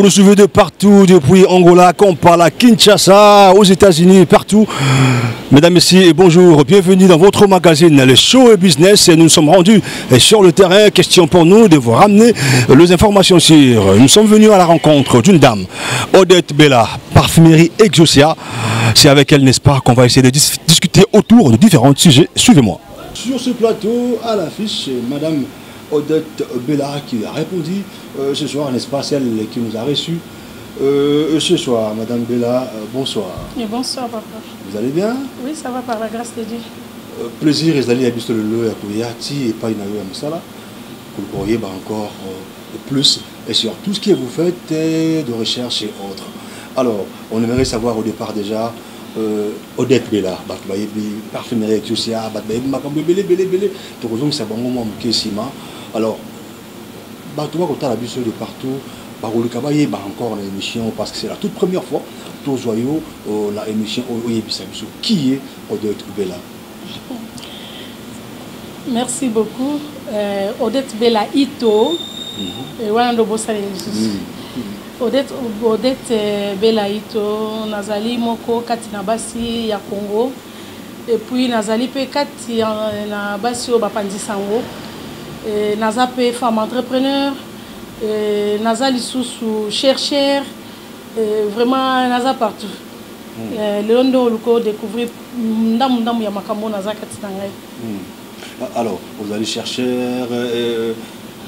Vous nous suivez de partout, depuis Angola, Kampala, Kinshasa, aux États-Unis, partout. Mesdames, Messieurs, et bonjour. Bienvenue dans votre magazine, le Show et Business. Et nous sommes rendus sur le terrain. Question pour nous de vous ramener les informations sur. Nous sommes venus à la rencontre d'une dame, Odette Bella, parfumerie Exosia. C'est avec elle, n'est-ce pas, qu'on va essayer de discuter autour de différents sujets. Suivez-moi. Sur ce plateau, à l'affiche, Madame Odette Bella qui a répondu ce soir, n'est-ce pas, celle qui nous a reçus ce soir. Madame Bella, bonsoir. Et bonsoir, papa. Vous allez bien? Oui, ça va par la grâce de Dieu. Plaisir, les alliés habitués le lot à Kouyati et pas une ailleurs à Moussala. Vous le pourriez encore plus et sur tout ce que vous faites de recherche et autres. Alors, on aimerait savoir au départ déjà. Odette Bella, parfumerie Exosia, alors, de partout, encore l'émission parce que c'est la toute première fois tous joyeux la émission qui est Odette Bella. Merci beaucoup. Odette Bella Ito. Odette Bella Ito, Nazali Moko, Katina Basi, ya Congo. Et puis Nazali pe Kati na Basi au Bapandi Sango. Naza pe femme entrepreneur. Nazali sous chercheur. Vraiment Naza partout. Le Londo Luko découvrir Ndam Yamakambo Naza Katina Ngai. Alors, vous allez chercheur,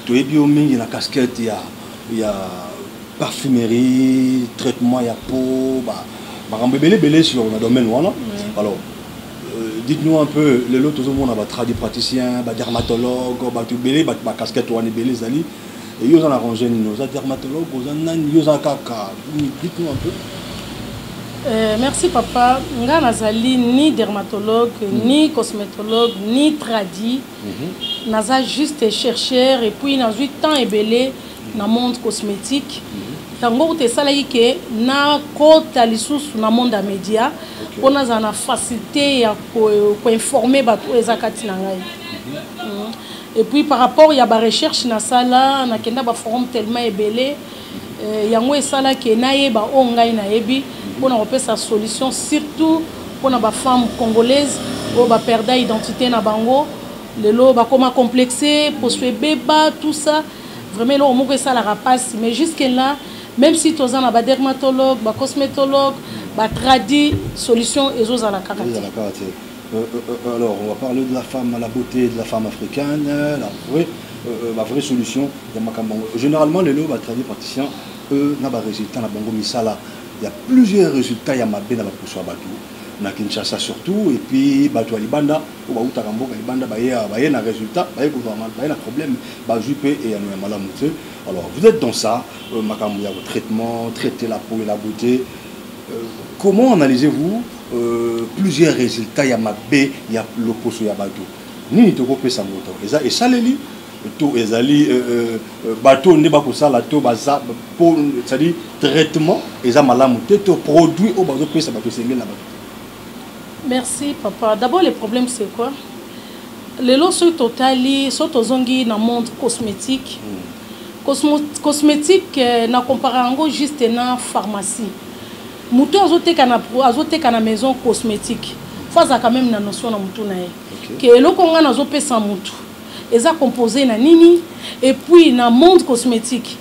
tu es bioming, il y a la casquette, il y a parfumerie, traitement, il y a peau, sur le domaine. Alors, dites-nous un peu, les autres monde a traduit praticien, dermatologue, casquette ou zali, et ils ont arrangé nos dermatologues, ils ont kaka. Dites-nous un peu. Merci papa. Nga nazali ni dermatologue, ni cosmétologue, ni tradi. Naza juste chercheur et puis naza 8 temps et belé dans le monde cosmétique. Tango te salaki ke na kota lisusu na monde média pour naza na facilité ya ko informer bato ezakati na ngai. Et puis par rapport ya ba recherche na sala na kenda ba forum tellement ebelé yango esala ke na yeba o ngai na yebi pour na repesa solution surtout pour na ba femme congolaise o ba perdre identité na bango lelo ba koma complexé postue beba tout ça vraiment là on ça la rapace mais jusque là même si tu as un dermatologue, un cosmétologue, un tradi, solution et à la caractère. Alors, on va parler de la femme à la beauté, de la femme africaine, la vraie solution. Généralement, les lots, les tradi praticiens, eux, n'ont pas de résultats. Il y a plusieurs résultats, il y a des résultats na Kinshasa surtout, et puis Batou Alibanda, ou Baouta Ramboka Alibanda, il y a un résultat, il y a un problème, et alors vous êtes dans ça, il y a le traitement, traiter la peau et la beauté. Comment analysez-vous plusieurs résultats? Il y a Mabé, il y a l'opposé, il y a Batou. Ni te copie ça et ça les lit. Tout ezali bateau ne pas ça la to baza pour c'est-à-dire traitement et ça malamu te produit au bateau ça bateau c'est là. Merci papa. D'abord le problème c'est quoi? Les lots sont totali sont aux ongi dans le monde cosmétique. Cosmétique na comparango juste na pharmacie. Muto azote kana maison cosmétique. Faut ça quand même na notion na muto na ye. Que le konga na zo pesa muto. Ils ont composé na nini et puis dans le monde cosmétique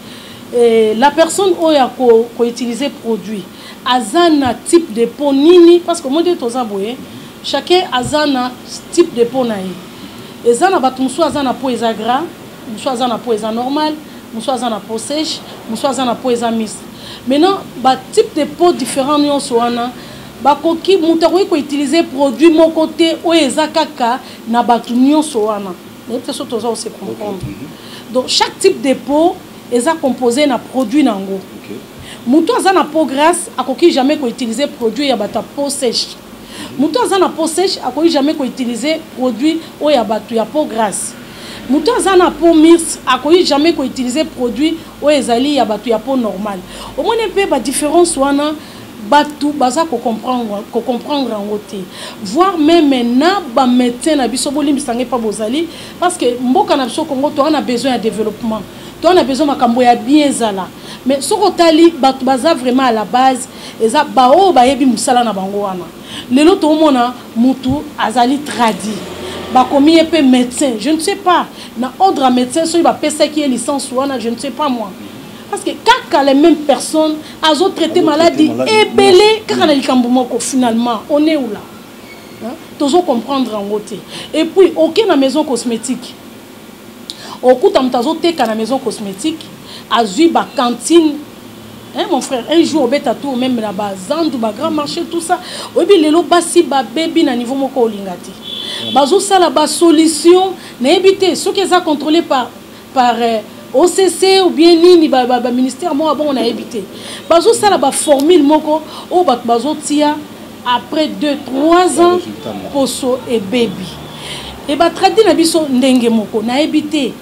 la personne qui utilise produit azana type de peau nini parce que moi de tozaboye chacun azana type de peau naï ezana batu muso azana peau eza gras muso azana peau eza normal muso azana peau sèche muso azana peau eza mixte maintenant ba type de peau différent nyonso wana bakoki muto ko utiliser produit mon côté o eza kaka na batu nyonso wana. Donc chaque type de peau est composé d'un produit nango. Mouton a une peau grasse, a jamais utiliser produit ya bata peau sèche. Mouton a une peau sèche, a jamais utiliser produit ou ya batu ya peau grasse. Mouton a une peau mixte, a jamais utiliser produit ou ezali ya batu ya peau normale. Au moins un peu la différence wana batu baza ko comprendre en côté voir même na ba médecin na biso bolimbi sangé pas bozali parce que mboka na biso Congo to on a besoin de développement on a besoin makambo ya bien zala mais soko tali bato baza vraiment à la base eza bao bayebi musala na bango wana lelo to mona mutu azali tradi bakomi epé médecin je ne sais pas na ordre à médecin so ba pesa qui est licence wana je ne sais pas moi parce que quand les mêmes personnes azo traité maladie et belé quand na likambo moko finalement on est où là hein toujours comprendre en côté et puis aucun na maison cosmétique au coup tamtazo te kana maison cosmétique azui ba cantine. Hein, mon frère, un jour au bêta tout même là-bas, Zandu, grand marché, tout ça. Oui, bien, les basi, ba baby, na niveau moko lingati. Bazo ça là-bas solution, n'ébité. Ce qui est contrôlé par OCC ou bien ni ministère, moi bon on a évité. Bazo ça là-bas formule moko, oh bazo tia après 2-3 ans poso et baby. Et bah tradi na biso ndenge moko, na évité.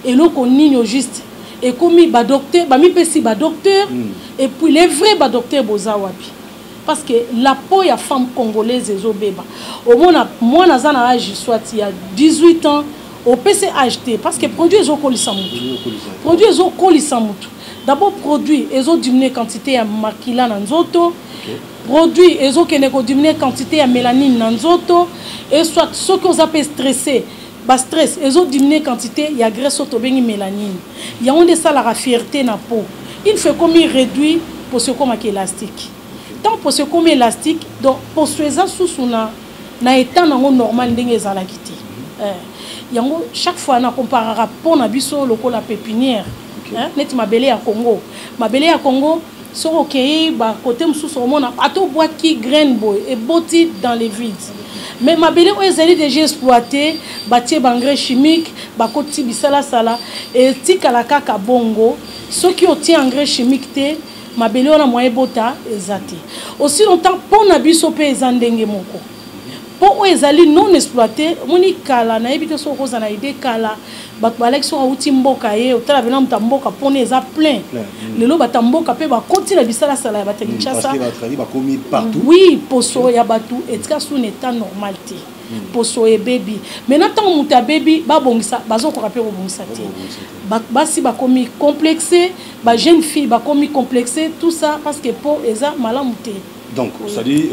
Et l'on connaît juste. Et comme ba docteur ba mi pesi ba docteur et puis les vrais ba docteur boza wapi parce que la peau ya femme congolaise ezo beba au moins moi naza na âge soit il y a 18 ans au PC acheté parce que produit ezo kolisa mutu produit ezo kolisa mutu d'abord produit ezo diminuer quantité ya makila na nzoto produit ezo kene ko diminuer quantité ya mélanine na nzoto et soit ceux qui ont appelé stressé bas stress et autres diminuer quantité il y a graisse autobéni mélanine il y a on de ça la fierté na peau il fait comme il réduit pour ce comme élastique tant pour ce comme élastique donc pour ce ça sous na état normal ndenge za la quitter yango chaque fois na comparera pour na biso loko la pépinière hein net mabele à Congo so OK ba côté msusu omona ato bois qui graine boy et botti dans les vides. Mais ma belle est déjà exploité, bâti engrais chimique, bakoti bisala sala et tikala kaka bongo. Ceux qui ont engrais chimique te, ma belle on a moyen bota ezate. Aussi longtemps pour nabiso pe ezandenge moko. Pour ezali non exploité, moni kala na ebite so koza na ide kala. Bat balek so auti mboka ye, otala bena mtamboka pone eza plein. Lelo batamboka pe bakoti la bisala sala ba technicien ça. Parce que ba tradi ba komi partout. Oui, poso ya batu etika sous un état normalité. Poso et baby. Maintenant tant muta baby ba bongisa bazo ko rappeler ko bongisa te. Basi ba komi complexé, ba jeune fille ba komi complexé tout ça parce que po eza malamu te. Donc ça dit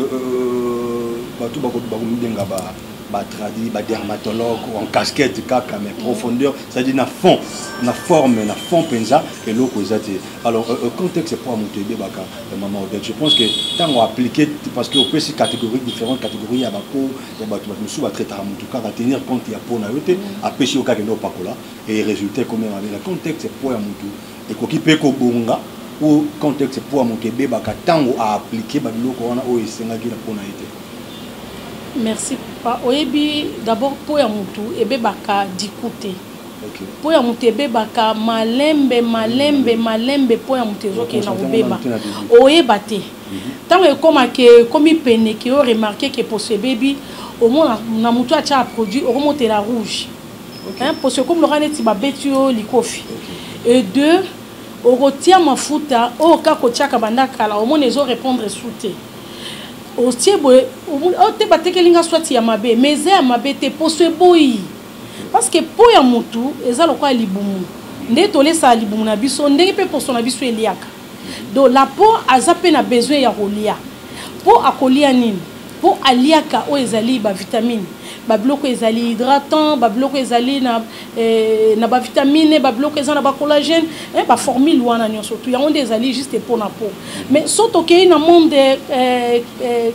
batu ba komi denga ba tradi ba dermatologue en casquette kaka mais profondeur ça dit na fond na forme na fond penza et loko ezati alors contexte pour monter baka maman Odette je pense que tant on appliquer parce que au peut catégorie différentes catégories ya ba peau ya ba tout musu ba traiter mutu ka tenir compte ya peau na yote a pêcher au ka no pakola et résultat comme avec le contexte pour ya mutu et ko ki pe ko bonga ou contexte pour monter baka tango a appliquer ba loko wana o esengaki la peau na yote. Merci papa. Oyebi d'abord pour ya mutu ebebaka dikoute. OK. Pour ya mutu ebebaka malembe pour ya mutu zoke na obeba. Oyeba te. Tant comme pene qui ont remarqué que pour ce bébé au moins na mutu a cha produit au remonter la rouge. Hein pour ce comme le raneti ba betio likofi. Et deux au retient mafuta au ka kochaka bandaka la au moins ils ont répondre souté. Aussi o te bateke linga swati ya mabe mais ya mabe te poso boyi parce que po ya mutu eza lokwa libumu nde to lesa libumu na biso ndenge pe poso na biso eliaka donc la peau azape na besoin ya kolia po akolia nini po aliaka o ezali ba vitamine ba bloco ezali hydratant ba bloco ezali na ba vitamine ba bloco ezali na ba collagène et ba formule wana nyo surtout ya onde ezali juste pour na peau mais surtout que na monde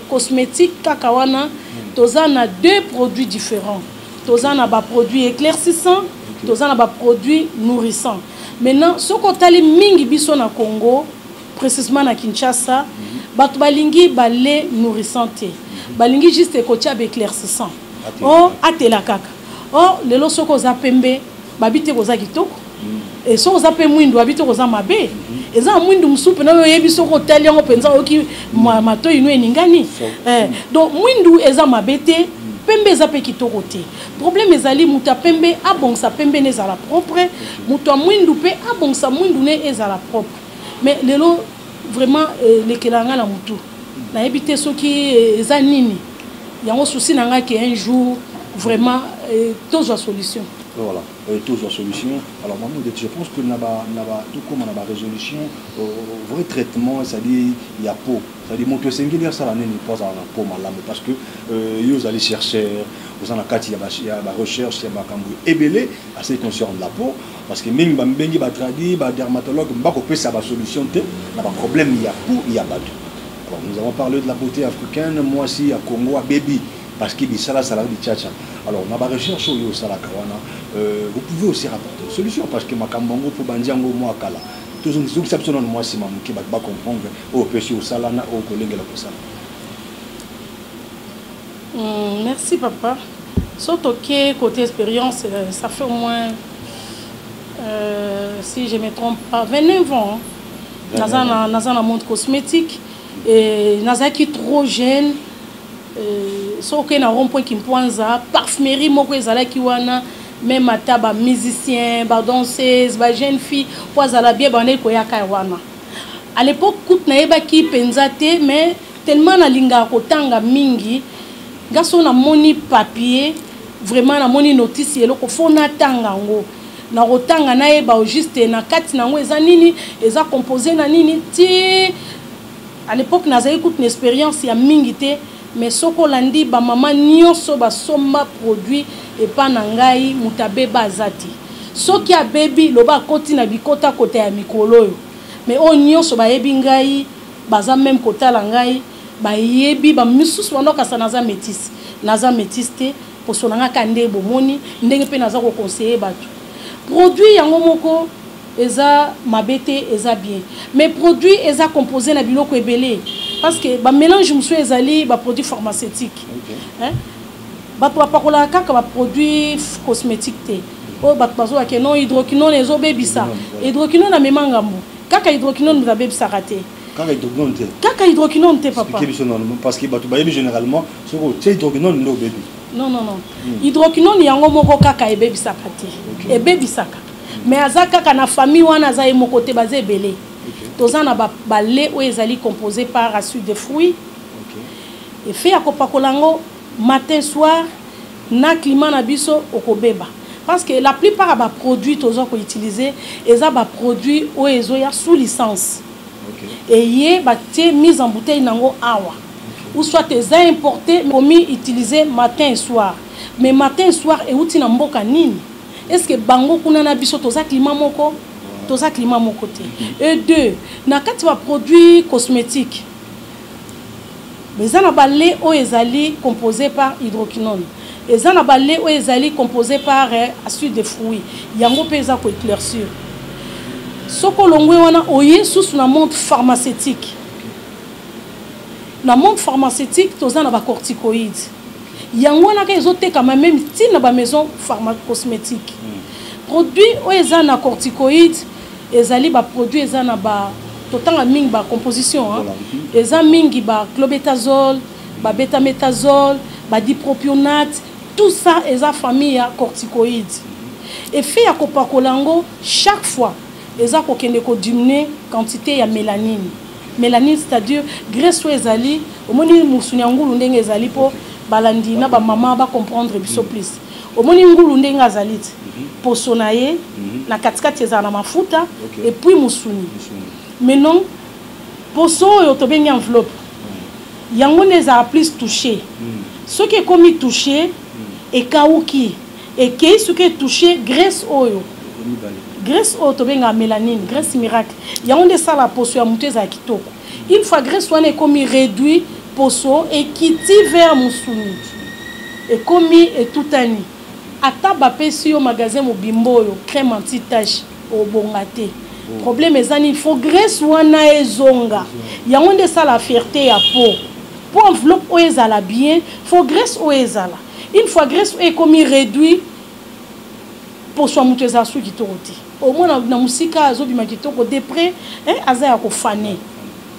cosmétique kaka wana toza na deux produits différents toza na ba produit éclaircissant toza na ba produit nourrissant maintenant ce qu'on tali mingi biso na Congo précisément na Kinshasa batu balingi ba lait nourrissant balingi juste ko tia ba éclaircissant. Oh atela kaka oh lelo soko za pembe babite koza kitoko et soko za pe mwindu babite koza mabe eza mwindu musupe na yo yebi soko tali yango penza oki mato inu eningani donc mwindu eza mabete pembe eza pe kitoko te problème ezali muta pembe abongsa pembe ne za la propre muta mwindu pe abongsa mwindu ne eza la propre mais lelo vraiment les kelanga la mutu na ebite soki eza nini. Il y a un souci un jour vraiment tous la solution. Voilà, toujours solution. Alors, moi, je pense que tout comme on a la résolution, vrai traitement, c'est-à-dire, il y a peau. C'est-à-dire, mon que ça l'année n'est pas en peau malade, parce que vous allez chercher, vous en avez il y a la recherche, il y a la cambouille ébélé, assez conscient de la peau, parce que même si vous traduit, les dermatologues, vous n'avez pas de solution, il y a un problème, il y a peau, il y a badu. Alors, nous avons parlé de la beauté africaine, moi aussi, à Congo, à Baby. Parce qu'il y a ça, ça tchatcha. Alors, on a recherche au Salakawana. Vous pouvez aussi rapporter une solution parce que ma Kambango pour Bandiango, moi, Kala. Tous les exceptions, moi, c'est ma qui va comprendre au péché au Salana, au collègue de la Possala. Merci, papa. Surtout que côté expérience, ça fait au moins, si je ne me trompe pas, 29 ans. Dans un monde cosmétique. Et dans un qui est trop jeune. Sauf que na rond-point qui me parfumerie moko ezala ki wana même ata ba musicien ba danseuse ba jeune fille po azala bien bande ko yaka wana à l'époque coûte na yeba ki penza te mais tellement na linga ko tanga mingi gaso na moni papier vraiment na moni notice yelo ko fona tanga ngo na rotanga na yeba juste na kati na ngo eza nini eza composé na nini ti à l'époque na za écoute une expérience ya mingi te. Mais soko landi ba maman nyonso ba somba produit et pas nangai mutabe bazati soki a baby loba koti na bikota côté ya mikolo mais o nyonso ba yebi ngai baza même kota la ngai ba yebi ba misusu wanoka sa naza métis te pour sonanga kande bomoni ndenge pe naza ko conseiller batu produit yango moko eza mabete eza bien mais produit eza composé na biloko ebele. Parce que le mélange monsieur ezali ba produit pharmaceutique hein ba pakola kaka ba produit cosmétique te o ba bazo ke non hydroquinone ezo bebisa hydroquinone amema ngambo kaka hydroquinone ba bebisa raté kaka hydroquinone te papa parce que batu ba yebi généralement ce que hydroquinone no bebi non hydroquinone yango moko kaka e bebisa raté e bebisa mais azaka kaka na famille wana za e moko te baze belé. Tozan a balé où ils composé par acide de fruits. Et fait à Copacolango matin soir na climat na biso okobeba. Parce que la plupart des produits tozan ko utiliser ils a ba produits où ils ont sous licence. Et yé ba té mise en bouteille nango awa. Ou soit ils a importé commis utiliser matin et soir. Mais matin et soir et outi na mboka nini. Est-ce que bango kuna na biso tozan climat moko tous à climat mon côté. Et deux, na kati wa produits cosmétiques. Les anabalés au ezali composé par hydroquinone. Les anabalés au ezali composé par acide de fruits. Yango pesa ko éclaircir. Soko longwe wana oye sous na monde pharmaceutique. Na monde pharmaceutique tous na ba corticoïdes. Yango na ka ezote quand même ti na ba maison pharmacosmétique. Produit au ezana corticoïdes ezali ba produit ezana ba totanga mingi ba composition hein eza mingi ba clobétasol ba bétamétasol ba dipropionate tout ça eza famille ya corticoïdes et fait ya kopakolango chaque fois eza ko kende ko diminuer quantité ya mélanine c'est-à-dire graisse ezali omoni musuni ngulu ndenge ezali po balandi na ba maman ba comprendre biso plus omoni ngulu ndenge azalite poso na ye na katikati ezala na mafuta et puis musuni mais non poso oyo tobengi enveloppe yango neza plus touché ce qui est comme touché et kauki et qui ce qui est touché graisse oyo tobenga mélanine graisse miracle yango neza la poso ya mutu ezala kitoko une fois graisse wana comme réduit poso et kiti vers musuni et comme et tout ani ata bapesi au magasin mobimbo yo crème anti-tache au bongate problème ezani il faut graisse wana ezonga yango nde ça la fierté ya peau pour enveloppe o ezala bien faut graisse o ezala une fois graisse est comme réduit pour soi mutu ezala su kitoko te au moins na musika azobima kitoko de près hein aza ya ko fané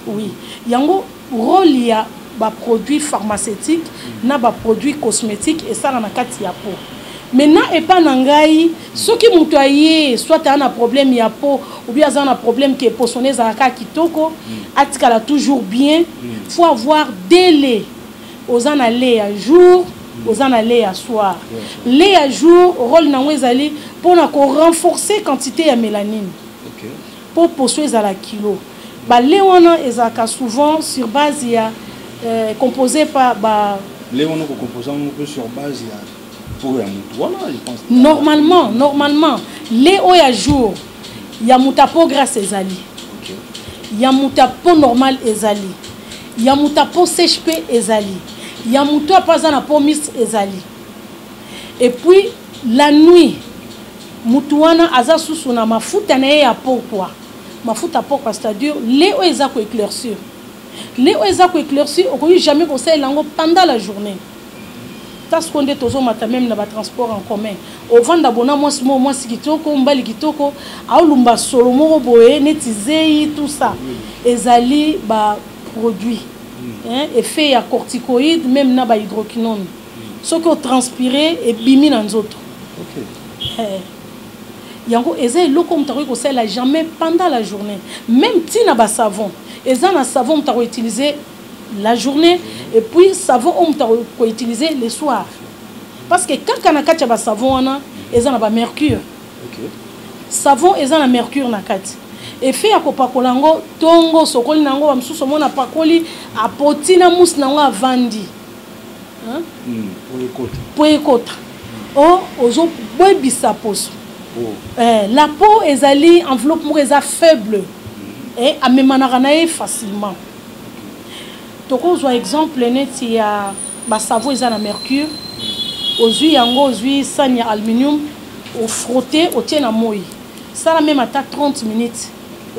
oui yango rôle ya ba produit pharmaceutique na ba produit cosmétique et ça na kati ya peau. Maintenant et pas nangai ceux qui mutoyer soit un problème ya peau ou bien un problème qui est posonné zaka kitoko atikala toujours bien faut avoir délai aux analés à jour aux en lait à soir. Lait à jour, rôle nango ezali pour renforcer quantité de mélanine. Pour poursuivre la kilo. Ba lait wana ezaka souvent sur base ya composé par ba lait wana ko composé sur base ya pour ya mutu wana je pense. Normalement lait au ya jour ya mutapo grasse ezali. Ya mutapo normal ezali. Ya mutapo sèche pe ezali. Ya muto pas na po mixte ezali. Et puis la nuit mutuana aza susu na mafuta na ya pourquoi mafuta pourquoi c'est-à-dire les o eza ko éclaircir. Les o eza ko éclaircir on peut jamais conseiller lango pendant la journée. Tas qu'on est toujours matin même na ba transport en commun. Au vendre abona moi kitoko mbali kitoko aulumba solo moko boye netizei tout ça. Ezali ba produit. Effet ya corticoïde même na ba hydroquinone. Ce que transpirer et bimi dans autres. Yango eza eloko mutako ko sala jamais pendant la journée. Même tina ba savon. Eza na savon mutako utiliser la journée et puis savon mutako ko utiliser le soir. Parce que quand kana katia ba savon wana eza na ba mercure. Savon eza na mercure na kati. Effet ya kopakolango tongo sokoli nango ba msusu mona pakoli apotina mus nango avandi. Pour écouter. Oh, ozo boibisa poso. La peau ezali enveloppe mo eza faible et amemanakanaye facilement. Toko zo exemple neti ya ba savon eza na mercure. Ozui yango ozui sani ya aluminium au frotter au tien na moi. Ça la même à 30 minutes.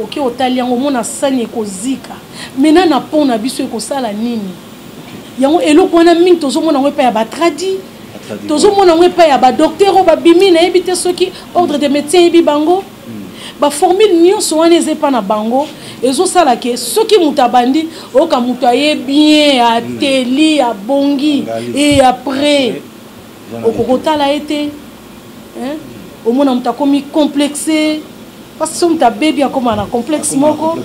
OK otali yango mona sani ko zika. Mena na peau na biso ko sala nini. Yango eloko wana mingi tozomona ngo pa ya ba tradi. Tozomona ngo pa ya ba docteur ba bimi na ebité soki ordre de médecin ebi bango. Ba formule nyonso wana ezepa na bango ezo sala ke soki mutabandi oka mutaye bien ateli a bongi et après okokotala été hein omona mutakomi complexé parce que son ta bébé a comme un complexe moko.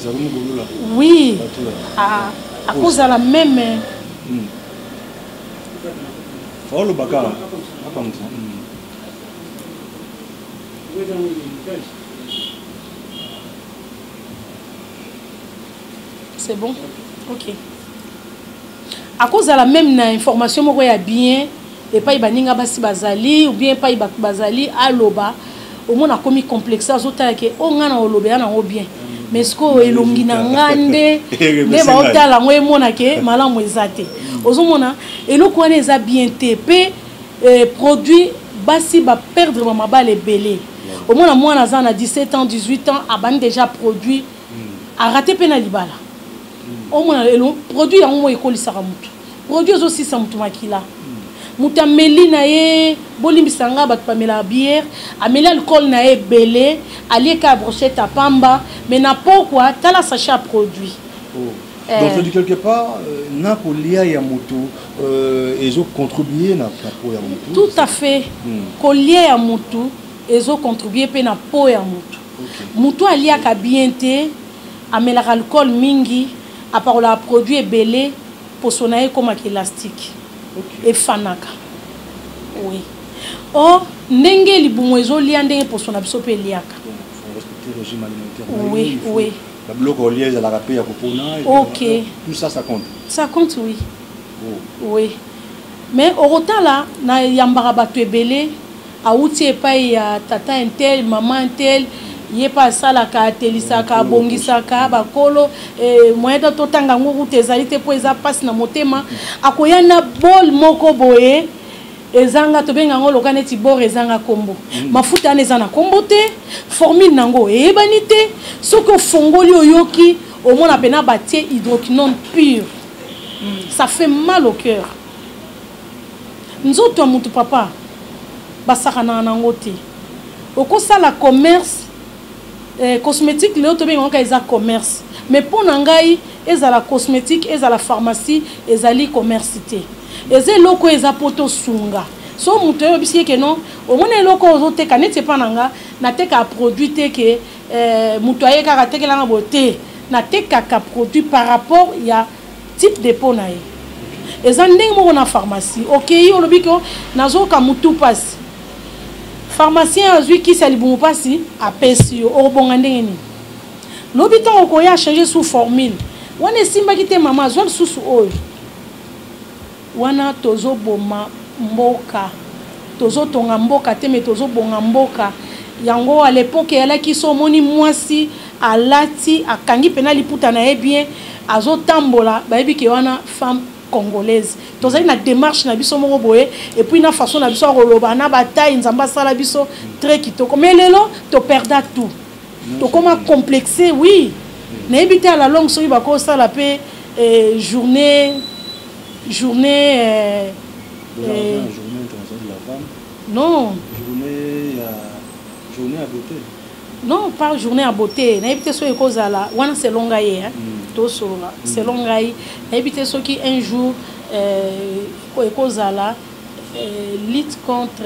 Oui. À cause de la même oh le bakara. C'est bon? OK. À cause de la même information, moi, il y a bien, et pas il y a basi bazali, ou bien pas il y a bazali, à l'oba, au moins on a commis complexe, à zota que on a l'obé, on a bien. Mais ce que elongi na ngande, ne ba otala ngwe mona ke malamu ezate. Ozomona eloko wana eza bien TP produit basi ba perdre mama ba les belé. Au moins moi na 17 ans, 18 ans, abani déjà produit a raté pena libala. Au moins le produit yango ekolisaka mutu. Produit aussi ça mutu makila. Muta melina ye bolimbisanga bat pamela bière, ameli alcool na ye belé, alieka brochette à pamba, mais na pourquoi tala sachet produit. Donc je dis quelque part na kolia ya mutu ezo contribuer na po ya mutu. Tout à fait. Kolia ya mutu ezo contribuer pe na po ya mutu. Mutu aliaka bien te, amela alcool mingi, à part la produit belé pour sonaye comme élastique. Et fanaka. Oui. Oh, ndenge libumwezo lia ndenge pour son abso pe liaka. Respecter le régime alimentaire. Oui, oui. La bloc oliège à la rapé à Kopona. OK. Tout ça, ça compte. Ça compte, oui. Oui. Mais au retour là, na yambara batu ebele, a outi epai ya tata intel, maman intel, yé pas ça la ka telisaka bongisaka bakolo moyen de totanga nguru tezalite po eza passe na motema akoyana bol moko boye ezanga tobenga ngo lokaneti bor ezanga kombo mafuta na ezana kombo te formule nango eyebani te soko fongoli oyoki au moins apena batie hydroquinone pur ça fait mal au cœur nzoto mutu papa basaka na nango te okosala commerce cosmétique le auto bien ka commerce mais pour nangai ezala cosmétique ezala pharmacie ezali commercité eze loko eza poto sunga so muto yo bisi ke non au moins loko ozote kanete pa nanga na teka produit te ke muto aye ka tekela na beauté na teka ka produit par rapport ya type de peau na ye eza ndenge moko na pharmacie okei olobi ko nazoka mutu pasi pharmacien azwi kisi ya libumu pasi apesi yo okobonga ndenge nini lobi ntango okoya changer sous formule wana esimbaki te mama azwa lisusu oyo wana tozoboma mboka tozotonga mboka te me tozobonga mboka yango à l'époque eyalaki so omoni mwasi alati akangi pena liputa na ye bien azotambola bayebi ke wana femme congolaise tozali na démarche na biso moko boye et puis na façon na biso akoloba na bataille nzambe asala biso très kitoko mais lelo toperda tout tokoma complexé oui nayebi te à la longue soki bakosala mpe journée internationale de la femme. Non. Journée à beauté. Non, pas journée à beauté. N'habite ce que là. Wana c'est long gaïe, hein. Tout solo. C'est long gaïe. N'habite ce qui un jour cause là lutte contre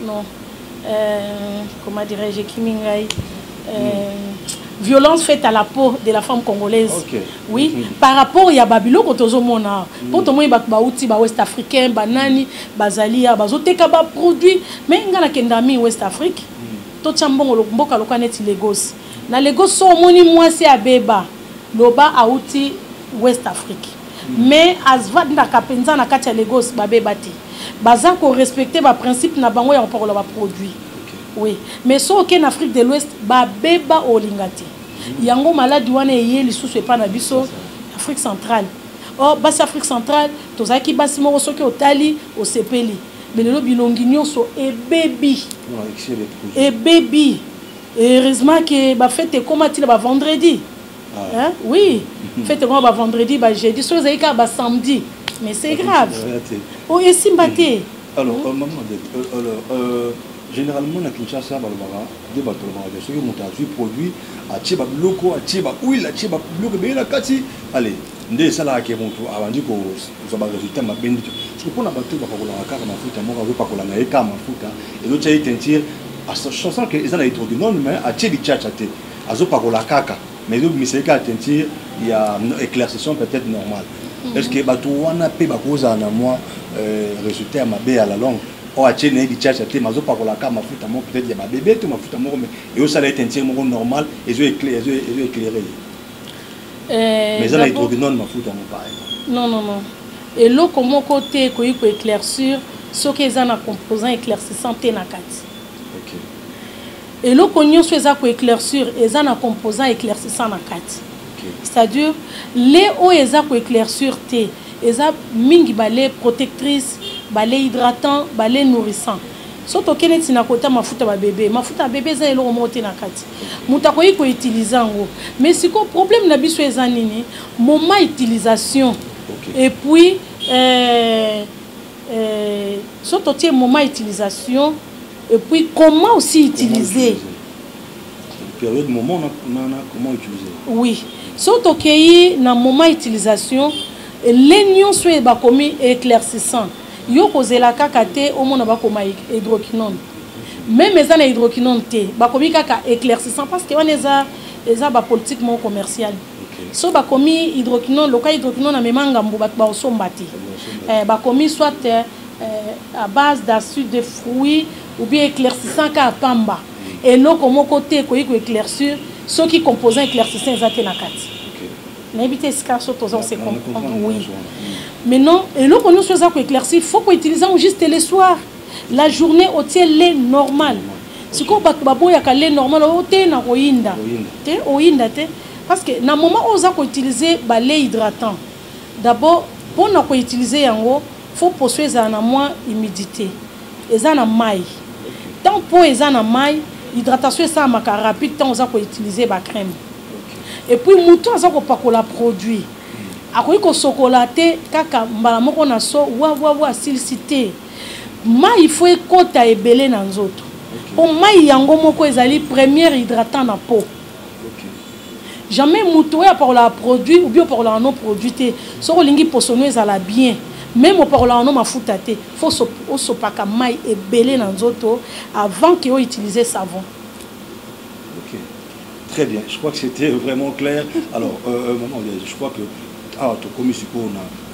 non comment dirais-je Kimingai violence faite à la peau de la femme congolaise. Okay. Oui, par rapport à Babylone, quand on mona, pour tout le monde, bauti, West africain, banani, bazalia, bazoteka ba produit, mais ngana kendami West Afrique. Tout chambon le mboka lo kaneti Lagos. Na Lagos so moni mwasi abeba, loba auti West Afrique. Mais azva ndaka penza na kati ya Lagos babeba ti. Baza ko respecter ba principe na bango ya rapport la ba produit. Oui, mais so en Afrique de l'Ouest, babeba olingati. Yango maladi wana yé lisusu epa na biso Afrique centrale. Oh, basi Afrique centrale, tozaki basi moko soki otali o sepeli. Mais lelo bilongi nyonso e baby. E baby. Heureusement que ba fête comment il ba vendredi. Hein? Oui. Fête comment ba vendredi, ba jeudi, so zaika ba samedi. Mais c'est grave. Oh, et simbate. Alors, maman, généralement, na Kinshasa, des bateaux, ceux qui ont un produit, à Tcheba Bloko, à Tcheba Ouil, à Tcheba Bloko, bien la Kati. Allez, ndé ça là qui est bon tout. Avant dit que vous avez résultat, ma bende. Ce qu'on a battu, bah pour la carte, ma fout, moi, on veut pas qu'on la naïka, ma fout. Et l'autre, il tient à ce chanson que ils ont été non, mais à Tchebi Tchatchate, à zo pas qu'on la caca. Mais l'autre, mais c'est qu'à tentir, il y a une éclaircissement peut-être normale. Est-ce que bateau on a payé cause à moi résultat ma bé à la longue. Oh, à Tchéné, il tchatche, tu m'as pas pour la carte, ma fout à moi, peut-être il y a ma bébé, tu m'as fout à moi, mais au salaire est un normal, et je vais éclairer. Mais ça, il trouve non, ma fout à moi, pareil. Non, non, non. Et là, comment côté, qu'on peut éclaircir, ce qu'ils ont un composant éclaircissant, t'es na kati. Ok. Et là, qu'on y a soit éclaircir, ils ont un composant éclaircissant na kati. C'est-à-dire, les eaux, ils ont éclaircir, t'es, ils ont mingi balai protectrice. Balai hydratant, balai nourrissant. Surtout que tu n'as pas mafuta ba bébé, mafuta bébé ça elo monter na kati. Mutako yiko utiliser ngo. Mais si ko problème na biso ezanini, moment utilisation. Et puis surtout que moment utilisation et puis comment aussi utiliser. Période moment comment utiliser. Oui. Surtout que na moment utilisation, les nions soit ba commis éclaircissant. Yo kozela kaka te omona ba koma hydroquinone même eza na hydroquinone te ba komi kaka éclaircissant parce que wana eza ba politique mon commercial so ba komi hydroquinone loka hydroquinone na memanga mbo ba osomba te ba komi soit à base d'acide de fruits ou bien éclaircissant ka pamba et loko moko te ko éclaircir ceux qui composant éclaircissant eza te na kati na éviter ce cas surtout on se comprendre oui. Maintenant, et là, quand nous faisons éclaircir, il faut qu'on utilise juste le soir. La journée, au tient lait normal. Si on a un lait normal, on a un oinda. Parce que dans le moment où on a utilisé le lait hydratant, d'abord, pour utiliser il faut poursuivre à moins humidité. Et ça, na maille. Tant pour les en maille, l'hydratation est rapide, tant on a utiliser la crème. Et puis, mouton, on a pas la produit. Akoyi ko sokolaté kaka mbala moko na so wa silicité mai il faut ekota ebele na nzoto po mai yango moko ezali première hydratant na peau jamais muto ya par la produit ou bien par la non produit te so lingi posono ezala bien même par la non mafuta te faut so paka mai ebele na nzoto avant que o utiliser savon. OK. Très bien, je crois que c'était vraiment clair. Alors maman, je crois que ah, comme ici,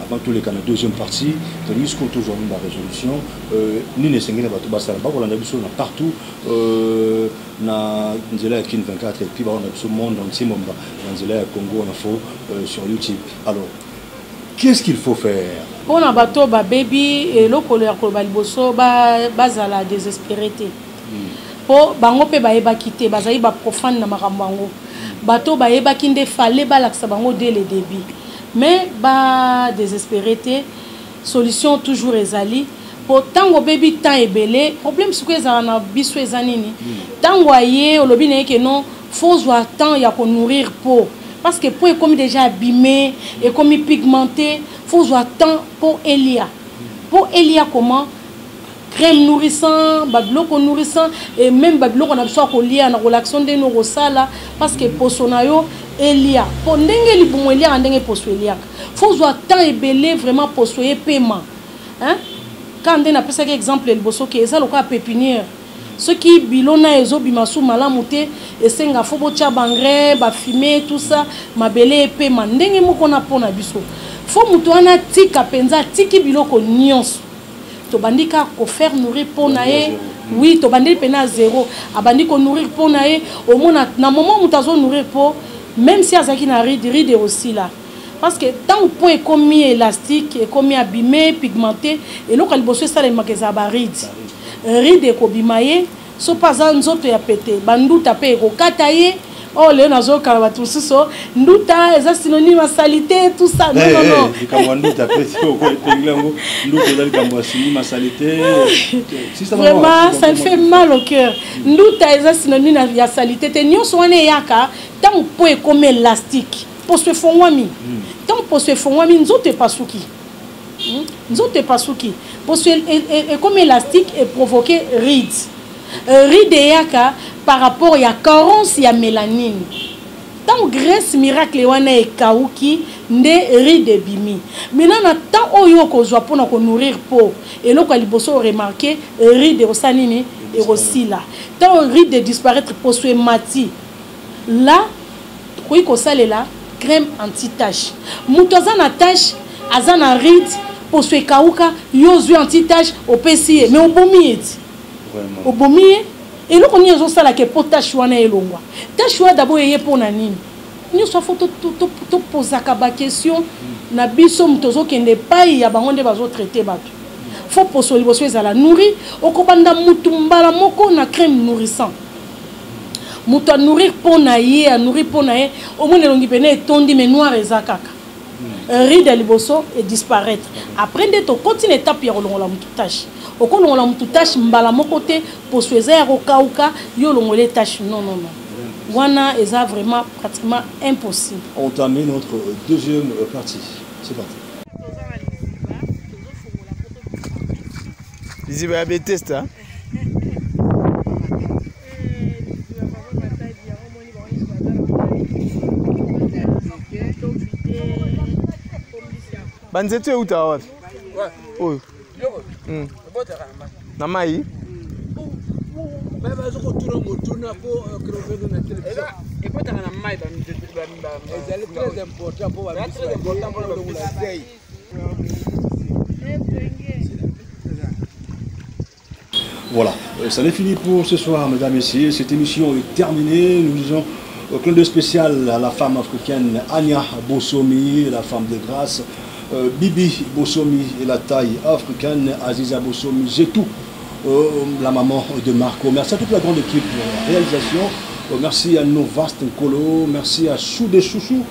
avant tous les cas, la deuxième partie, jusqu'au toujours de la résolution, nous ne sommes pas partout, dans le 24 et puis dans le monde entier, dans le Congo, sur YouTube. Alors, qu'est-ce qu'il faut faire? Pour na bato ba baby et le colère ko baliboso bazala désespérité. Po bango pe ba eba quitter bazali ba profane na makambango. Bato ba eba kinde fallait ba laksa bango dès le début. Mais ba désespérité solution toujours ezali. Po tango baby temps ebele problème ce que ezala na biso ezanini. Tango aye olobi na ke non faut voir temps ya ko nourrir po. Parce que pour est comme déjà abîmé et comme pigmenté, il faut avoir temps pour Elia. Pour Elia comment? Crème nourrissant, babloco nourrissant et même babloco on a besoin qu'on lie en relation de nos rosala parce que pour son ayo Elia. Pour n'engue li bon Elia en n'engue pour son Elia. Faut avoir temps et belé vraiment pour son paiement. Hein? Quand on a pris exemple le bosso qui est ça le cas pépinière. Ceux qui bilona ezo bimasu malamute et senga fobo tia bangre ba fumer tout ça mabele pe mandenge moko na pona biso fo mutu ana tika penza tiki biloko nyonso to bandika ko faire nourrir pona e oui to bandeli pena zéro abandi ko nourrir pona e au mona na moment mutazo nourrir po même si azaki na ride aussi là parce que tant point est comme élastique et comme abîmé pigmenté et lo kaliboso ça les makeza ba ride ko bimaye so pas nzoto ya pété banduta pe ko kataye oh le nazo kala tout ça nduta eza synonyme à salité tout ça non non non comme nduta pe ko penglango nduta dali comme synonyme à salité vraiment ça me fait mal au cœur nduta eza synonyme à salité te nyo soane yaka tant po comme élastique pour se fongwami tant pour se fongwami nzoto pasuki nzoto pasuki pour se comme élastique et provoquer rides ride yaka par rapport à carence ya mélanine tant graisse miracle wana e kauki nde ride bimi maintenant na tant oyo ko zwa pona ko nourrir po et loko liboso remarquer ride osanini et aussi là tant ride disparaître pour se mati là koyi ko salela crème anti-tache mutoza na tache azana ride pour se kauka yozu anti-tache au PCE mais au bomiet au bomier et nous connaissons ça là que pour tachouana et longwa tachoua d'abord yé pour nani nous soit faut tout poser la question na biso mtozo kende pas ya bangonde bazo traiter bato faut poser les bosses à la nourrir au kobanda mutumbala moko na crème nourrissant muto nourrir pour na yé à nourrir pour na yé au moins longi pene tondi mais noir ezakaka ride liboso et disparaître après d'être continue étape ya longola mututache au kon longola mututache mbala moko te pour choisir au kauka yo longolé tâche non non non wana eza vraiment pratiquement impossible. On termine notre deuxième partie. C'est parti. Ici va y test hein. Banzetu où t'as ouais. Oh. Na mai. Baba zoko tuna motuna po crever na télévision. Et pas na mai ba très important pour la très important pour la veille. Voilà, ça n'est fini pour ce soir, mesdames et messieurs. Cette émission est terminée. Nous disons clin d'œil spécial à la femme africaine Anya Bossomi, la femme de grâce. Bibi Bossomi et la taille africaine, Aziza Bossomi, Jetou, la maman de Marco. Merci à toute la grande équipe de la réalisation. Merci à nos vastes Nkolo. Merci à Chou des Chouchous.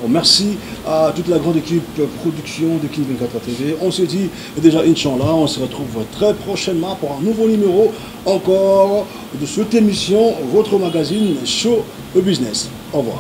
Merci à toute la grande équipe production de King 24 TV. On se dit déjà, Inch'Allah, on se retrouve très prochainement pour un nouveau numéro encore de cette émission, votre magazine Show Business. Au revoir.